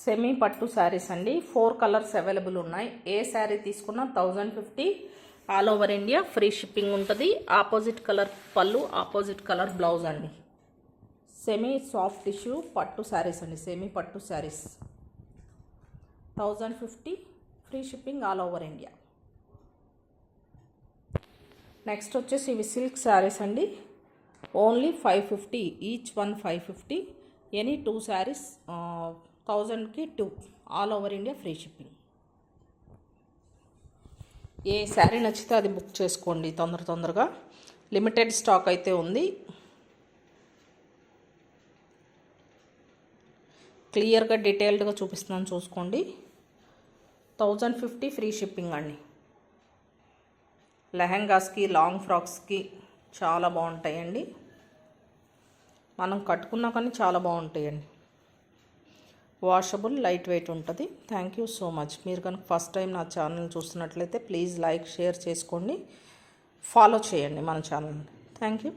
Semi పట్టు శారీస్ అండి. 4 colours available ఉన్నాయి. ఏ శారీ తీసుకున్నా 1050 all over India free shipping ఉంటుంది. ఆపోజిట్ కలర్ పళ్ళు, ఆపోజిట్ కలర్ బ్లౌజ్ అండి. సెమీ సాఫ్ట్ టిష్యూ పట్టు శారీస్ అండి. సెమీ పట్టు saris 1050 free shipping all over India. Next వచ్చేసి ఇవి సిల్క్ శారీస్ అండి. Only 550 each one 550. Any 2 saris 1000కి 2 all over India free shipping. ఏ శారీ నచ్చితే అది బుక్ చేసుకోండి తొందరగా. లిమిటెడ్ స్టాక్ అయితే ఉంది. క్లియర్గా డీటెయిల్డ్గా చూపిస్తున్నాను చూసుకోండి. 1050 ఫ్రీ షిప్పింగ్ అండి. లెహంగాస్కి, లాంగ్ ఫ్రాక్స్కి చాలా బాగుంటాయండి. మనం కట్టుకున్నా కానీ చాలా బాగుంటాయండి. వాషబుల్, లైట్ వెయిట్ ఉంటుంది. Thank you so much. మీరు కనుక ఫస్ట్ టైం నా ఛానల్ చూస్తున్నట్లయితే ప్లీజ్ లైక్, షేర్ చేసుకోండి, ఫాలో చేయండి మన ఛానల్ని. Thank you.